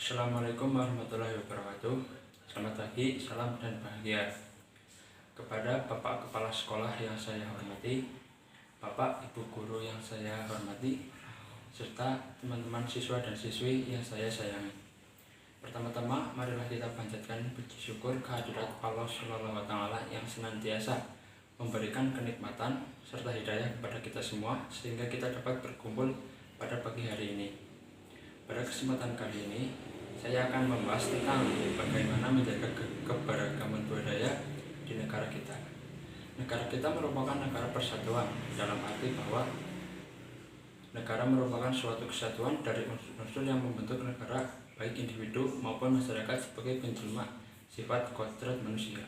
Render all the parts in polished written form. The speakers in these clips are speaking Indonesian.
Assalamualaikum warahmatullahi wabarakatuh. Selamat pagi, salam dan bahagia. Kepada Bapak Kepala Sekolah yang saya hormati, Bapak Ibu Guru yang saya hormati, serta teman-teman siswa dan siswi yang saya sayangi. Pertama-tama, marilah kita panjatkan puji syukur kehadirat Allah Subhanahu wa Ta'ala yang senantiasa memberikan kenikmatan serta hidayah kepada kita semua sehingga kita dapat berkumpul pada pagi hari ini. Pada kesempatan kali ini, saya akan membahas tentang bagaimana menjaga keberagaman budaya di negara kita. Negara kita merupakan negara persatuan, dalam arti bahwa negara merupakan suatu kesatuan dari unsur-unsur yang membentuk negara, baik individu maupun masyarakat sebagai penjelma sifat kodrat manusia.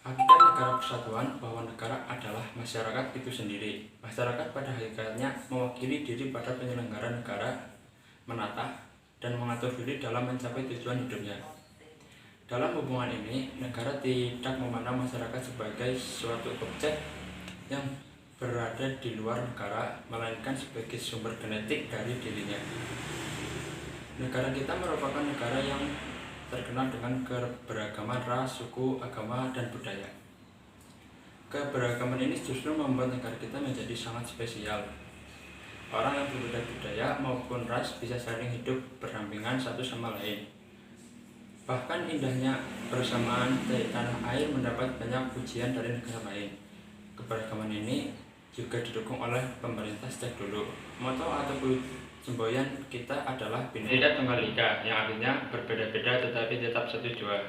Hakikat negara persatuan bahwa negara adalah masyarakat itu sendiri. Masyarakat pada hakikatnya mewakili diri pada penyelenggara negara, menata dan mengatur diri dalam mencapai tujuan hidupnya. Dalam hubungan ini, negara tidak memandang masyarakat sebagai suatu objek yang berada di luar negara, melainkan sebagai sumber genetik dari dirinya. Negara kita merupakan negara yang terkenal dengan keberagaman ras, suku, agama, dan budaya. Keberagaman ini justru membuat negara kita menjadi sangat spesial. Orang yang berbeda budaya maupun ras bisa saling hidup berdampingan satu sama lain. Bahkan indahnya bersamaan di tanah air mendapat banyak pujian dari negara lain. Keberagaman ini juga didukung oleh pemerintah sejak dulu. Moto atau semboyan kita adalah Bhinneka Tunggal Ika, yang artinya berbeda-beda tetapi tetap satu jua.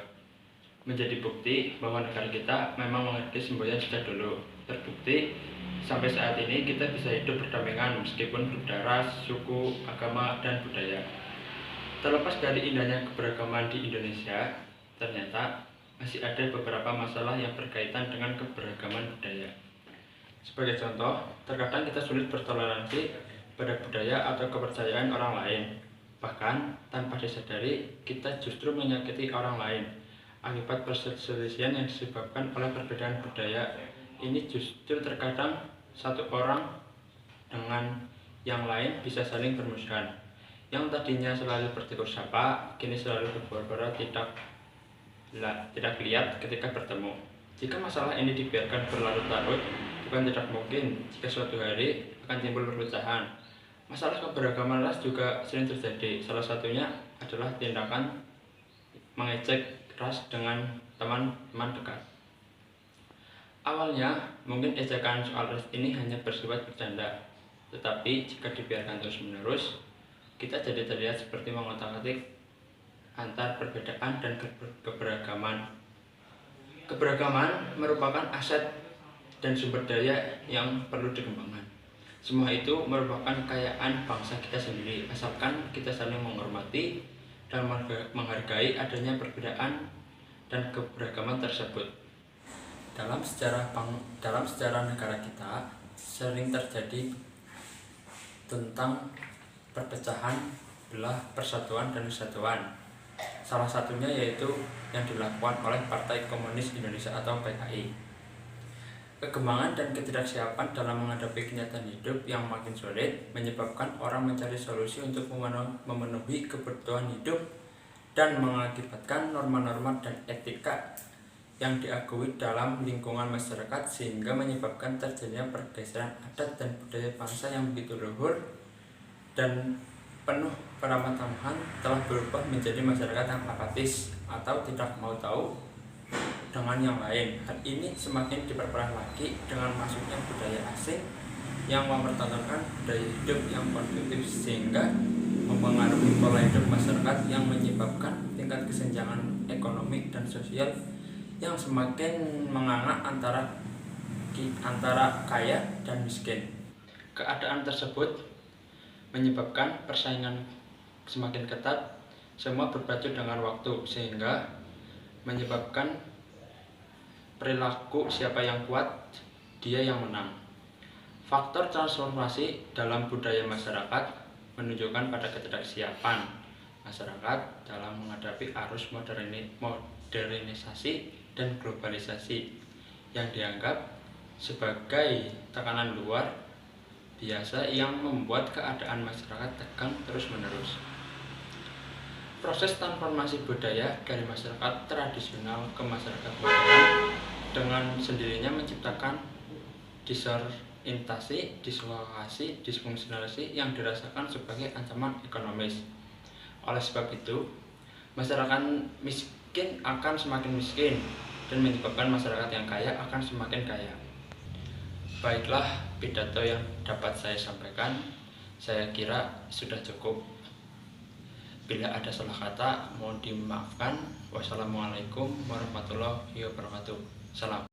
Menjadi bukti bahwa negara kita memang memiliki semboyan sejak dulu. Terbukti sampai saat ini kita bisa hidup berdampingan meskipun berbeda ras, suku, agama, dan budaya. Terlepas dari indahnya keberagaman di Indonesia, ternyata masih ada beberapa masalah yang berkaitan dengan keberagaman budaya. Sebagai contoh, terkadang kita sulit bertoleransi pada budaya atau kepercayaan orang lain. Bahkan, tanpa disadari, kita justru menyakiti orang lain. Akibat perselisihan yang disebabkan oleh perbedaan budaya ini justru terkadang satu orang dengan yang lain bisa saling bermusuhan. Yang tadinya selalu bertegur sapa, kini selalu berburu-buru tidak lihat ketika bertemu. Jika masalah ini dibiarkan berlarut-larut, bukan tidak mungkin jika suatu hari akan timbul perpecahan. Masalah keberagaman ras juga sering terjadi. Salah satunya adalah tindakan mengejek ras dengan teman-teman dekat. Awalnya, mungkin ejekan soal ras ini hanya bersifat bercanda, tetapi jika dibiarkan terus-menerus, kita jadi terlihat seperti mengotak-atik antar perbedaan dan keberagaman. Keberagaman merupakan aset dan sumber daya yang perlu dikembangkan. Semua itu merupakan kekayaan bangsa kita sendiri, asalkan kita saling menghormati dan menghargai adanya perbedaan dan keberagaman tersebut. Dalam sejarah negara kita sering terjadi tentang perpecahan, belah, persatuan, dan kesatuan. Salah satunya yaitu yang dilakukan oleh Partai Komunis Indonesia atau PKI. Kekembangan dan ketidaksiapan dalam menghadapi kenyataan hidup yang makin sulit menyebabkan orang mencari solusi untuk memenuhi kebutuhan hidup dan mengakibatkan norma-norma dan etika yang diakui dalam lingkungan masyarakat sehingga menyebabkan terjadinya pergeseran adat dan budaya bangsa yang begitu luhur dan penuh keramah-tamahan telah berubah menjadi masyarakat yang apatis atau tidak mau tahu dengan yang lain. Hal ini semakin diperparah lagi dengan masuknya budaya asing yang mempertontonkan budaya hidup yang konsumtif sehingga mempengaruhi pola hidup masyarakat yang menyebabkan tingkat kesenjangan ekonomi dan sosial yang semakin menganga antara kaya dan miskin. Keadaan tersebut menyebabkan persaingan semakin ketat, semua berpacu dengan waktu sehingga menyebabkan perilaku siapa yang kuat, dia yang menang. Faktor transformasi dalam budaya masyarakat menunjukkan pada ketidaksiapan masyarakat dalam menghadapi arus modernisasi dan globalisasi yang dianggap sebagai tekanan luar biasa yang membuat keadaan masyarakat tegang terus-menerus. Proses transformasi budaya dari masyarakat tradisional ke masyarakat modern dengan sendirinya menciptakan disorientasi, dislokasi, disfungsionalisasi yang dirasakan sebagai ancaman ekonomis. Oleh sebab itu, masyarakat miskin akan semakin miskin dan menyebabkan masyarakat yang kaya akan semakin kaya. Baiklah pidato yang dapat saya sampaikan, saya kira sudah cukup. Bila ada salah kata, mohon dimaafkan. Wassalamualaikum warahmatullahi wabarakatuh. Salam.